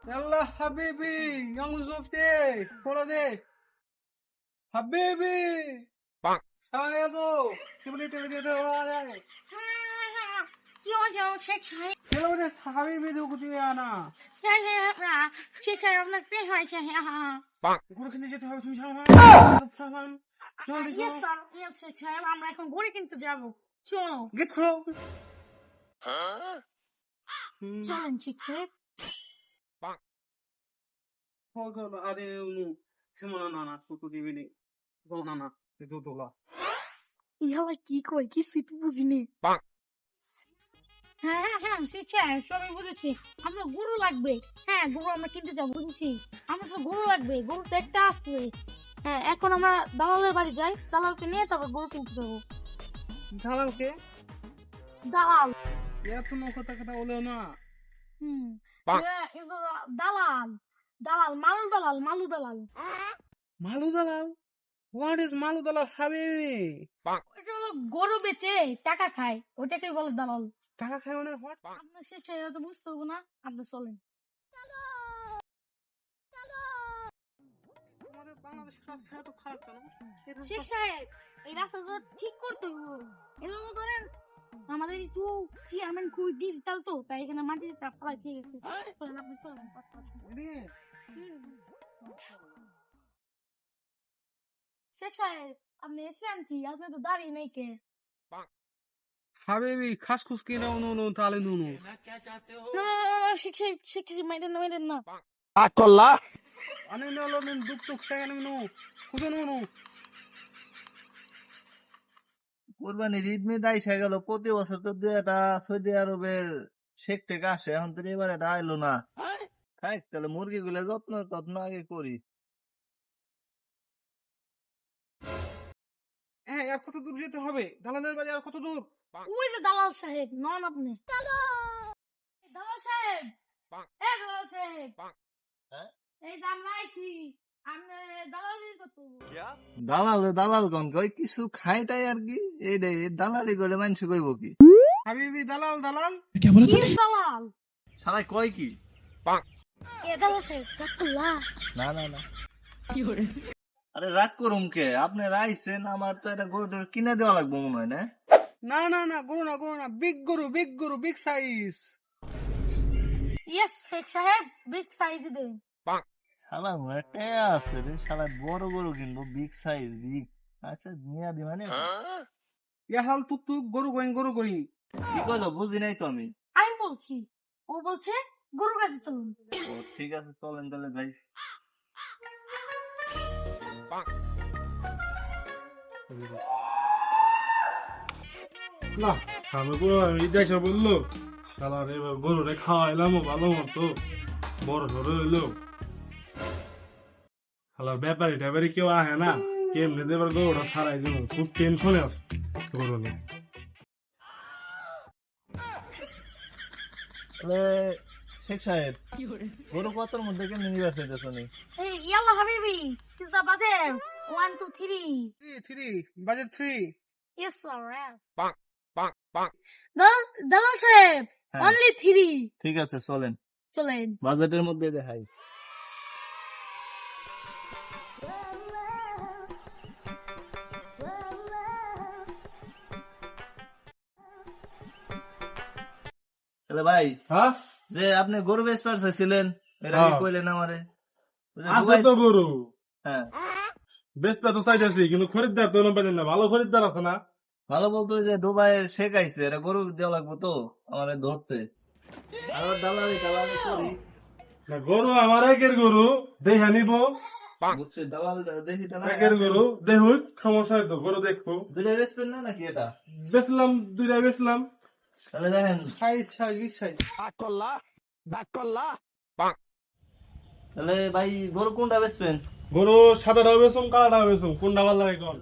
يلا حبيبي يلا زوجتي ولدي حبيبي সায়াদো Sibley TV দে ওয়ালে কি হয়েছে শেখ সাহেব? চলো রে হাবিবি দুকুতি আনা শেখ সাহেব আপনার পেশ হয়েছে। ঘুরে কিনতে যেতে হবে তুমি সামান জলদি ইয়েস স্যার, ইয়েস শেখ সাহেব, আমরা এখন গড়ি কিনতে যাবো। চলো গেট খুলো চলেন শেখ সাহেব। হগল আরে নু সিমনা নানা কুতু টিভি নি গো নানা তো তোলা ইহাও কি কই কিছুই তো বুঝিনি। হ্যাঁ শেখ সাহেব, সবাই বুঝেছি। আপনার গরু লাগবে। হ্যাঁ, গরু আমরা কিনতে যাবো, বুঝেছি। আমার তো গরু লাগবে, গরু তো একটা আছে। হ্যাঁ, এখন আমরা দালালের বাড়ি যাই, দালালকে নিয়ে তারপর গরু কিনতে যাবো। দালালকে দালাল এত কথা কথা বলো না দালাল দালাল মালু দালাল মালু দালাল হোয়াট ইজ মালু দালাল হাবিবি ওটা হলো গরু বেচে টাকা খায়, ওটাকে বলে দালাল। টাকা খায় মানে হোয়াট আপনার শেখ সাহেব তো বুঝতে হবে না, আপনি চলেন। আমাদের বাংলাদেশের রাস্তা এত খারাপ কেন শেখ সাহেব, এই রাস্তাটা ঠিক করতে হবে। এগুলো ধরেন আমাদের একটু চেয়ারম্যান খুবই ডিজিটাল তো, তাই এখানে মাটিতে চাপ ফেলাই ঠিক আছে। চলেন, আপনি চলেন। শেখ সাহেব, আপনি এসেছেন কি? আপনি তো দাঁড়িয়ে নেই কে? হাবিবি খাস খুস কি না নো নো তালে নো নো শেখ সাহেব মাইরেন না। আনে নো নো দুক টুক সেকেন্ড নো খুদে নো নো কোরবানির ঈদ মে দাইসা গেল, প্রতি বছর তো দুই একটা সৌদি আরবের শেখ টেক আসে, এখন তো এবার এটা আইলো না। থাক তাহলে মুরগি গুলো যত্ন আগে করি। হ্যাঁ আর কত দূর যেতে হবে দালালের বাড়ি আর কত দূর ওই যে দালাল সাহেব, নন আপনি দালাল সাহেব। দালাল সাহেব, এই দাম নাইছি, আপনি দালালি কত? দালাল কন কই কিছু খাইটাই আর কি, এই রে দালালি করে মানুষ কইব কি? হাবিবি দালাল দালাল কি দালাল? সবাই কয় কি? দালাল সাহেব কাকুল্লা। না আরে রাগ করুম কে, আপনি রাইছেন, আমার তো এটা গরু কিনে দেওয়া লাগবে মনে হয় না? না গরু না বিগ গরু বিগ সাইজ ইয়েস শেখ সাহেব, বিগ সাইজ দেন। শালা মেটে আছে রে, শালা বড় গরু কিনবো, বিগ সাইজ বিগ। আচ্ছা নিয়ে দি মানে ইয়াহাল টুক গরু গোয়িং কি কইলো বুঝি নাই তো আমি। আমি বলছি, ও বলছে গরু কাছে চলুন। ও ঠিক আছে চলেন তাহলে ভাই। না আমি দেশে বললো শালার এবার গরুরে খাওয়াইলাম ভালো মতো বড় সড়ো হইলো। শালার ব্যাপারী কেউ আহে না, কেমনে দেবার গরুটা ছাড়াই দেবো, খুব টেনশনে আছে গরু নিয়ে। শেখ সাহেব গরু কতর মধ্যে কেমনি নিবার চাইতেছ নি? এই ইয়াল্লা হাবিবি, is the budget 1 2 3 budget 3 yes sir. দালাল সাহেব, অনলি 3। ঠিক আছে চলেন, চলেন বাজেটের মধ্যে দেখাই। তাহলে ভাই হ্যাঁ যে আপনি গরু বেচবার চাইছিলেন, এটা কি কইলেন আমারে? আছে তো গরু, হ্যাঁ বেচতে তো চাইতেছি, কিন্তু খরিদ্দার তো পাইলেন না, ভালো খরিদ্দার আছে না? ভালো বলতো যে দুবাই শেখাইছে, এটা গরু দেওয়া লাগবো তো আমারে ধরতে, আর দালালি করি না গরু আমার একের গরু দেখা নিব, বুঝছে, দালাল দেখি একের গরু দেখুন, সমস্যা হয়তো গরু দেখবো। দুইটা বেচবেন না নাকি? এটা বেচলাম, দুইটা বেচলাম। তাহলে দেখেন বিগ সাইজ তাহলে ভাই গরু কোনটা বেচবেন? গরু সাদাটাও বেচুম, কালাটাও বেচুম, কোনটা ভালো লাগে কোন?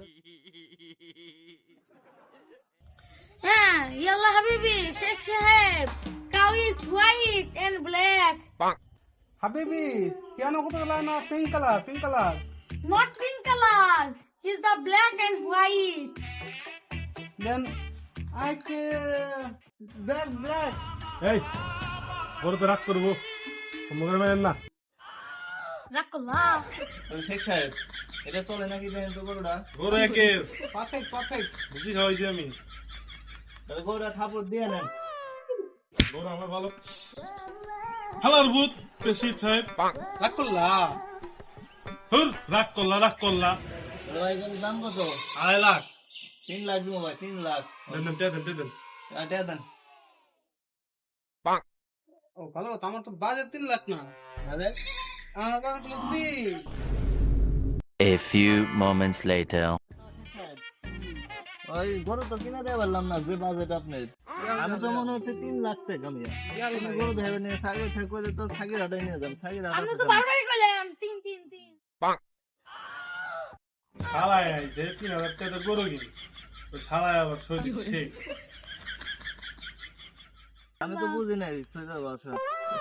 হ্যাঁ ইয়াল্লা হাবিবি, শেখ সাহেব, cow is white and black, হাবিবি কেন কত না pink colour not pink colour, is the black and white. Then I কে ব্ল্যাক এই গরু তো রাগ করবো, তোমাকে মেরেন না। রাগ করলাম। শেখ সাহেব এটা চলে নাকি দেখেন তো গরুটা? গরু একের পারফেক্ট পারফেক্ট। বুঝি খাওয়াইছি আমি। তাহলে গরুটা থাপড় দিয়ে নেন। গরু আমার ভালো। হালার ভূত পেশির সাহেব। রাগ করলা? হুর রাগ করলা রাগ করলা। তাহলে ভাই গরুর দাম কত? 2.5 লাখ। 3 লাখ দিব ভাই, 3 লাখ। দেন। আটা দেন। ও ভালো তো, আমার তো বাজেট 3 লাখ না। আরে আমার তো 3। A few moments later. ওই গরু তো কিনা দেয় পারলাম না যে বাজেট আপনার। আমি তো মনে হচ্ছে 3 লাখ টাকা মিয়া। তুমি গরু দেবে নিয়ে সাগের ঠাক করে তো সাগের হাটাই নিয়ে যান, সাগের হাটা আমি তো বারবারই কইলাম 3 শালায় আইছে 3000 টাকা গরু কিনি। ওই শালায় আবার সই দিচ্ছে। আমি তো বুঝি নাই সোজা ভাষা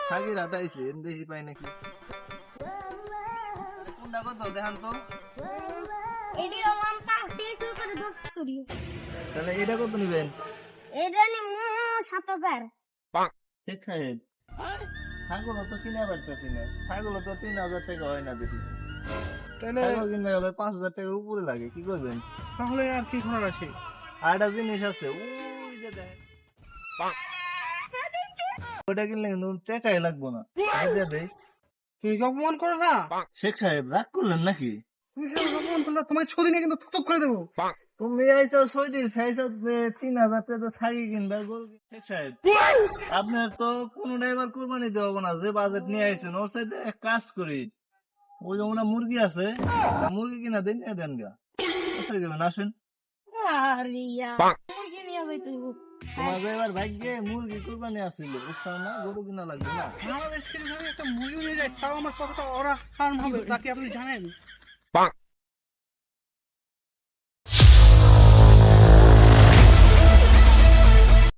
সাগের হাটাইছে দেখি পাই নাকি। কোনটা কত দেখান তো? এডি আমার 5 দিয়ে শুরু করে 10 করি। তাহলে এটা কত নিবেন? এটা নিমু 7000। শেখ সাহেব ছাগল তো কিনা পারতেছি না, ছাগল তো 3,000 টাকা হয় না দেখি। তাহলে ছাগল কিনলে হবে 5,000 টাকার উপরে লাগে, কি করবেন? তাহলে আর কি করার আছে? আর একটা জিনিস আছে ওই যে দেখেন, ওটা কিনলে কিন্তু টাকাই লাগবো না। এই যে দেই। তুমি কি অপমান করো না? শেখ সাহেব রাগ করলেন নাকি? তুমি কি অপমান করলে তোমার ছড়ি নিয়ে কিন্তু থুক করে দেবো। তুমি আইছো 6 দিন খাইছো যে 3,000 টাকা ছাগি কিনবে গরু শেখ সাহেব আপনার তো কোনো ড্রাইভার কুরবানি দেবো না, যে বাজেট নিয়ে আইছেন ওর সাথে এক কাজ করি, ওই যে ওনা মুরগি আছে মুরগি কিনা দেন নিয়ে দেন গা আসলে গেলেন আসেন। আরে ইয়া মুরগি নিয়ে যাই তুই। তোমার ড্রাইভার ভাগ্যে মুরগি কুরবানি আসছিল, বুঝতাম না গরু কিনা লাগবে না। আমাদের স্ক্রিনে একটা মুরগি নিয়ে যায়, তাও আমার কতটা ওরা ফার্ম হবে তা কি আপনি জানেন?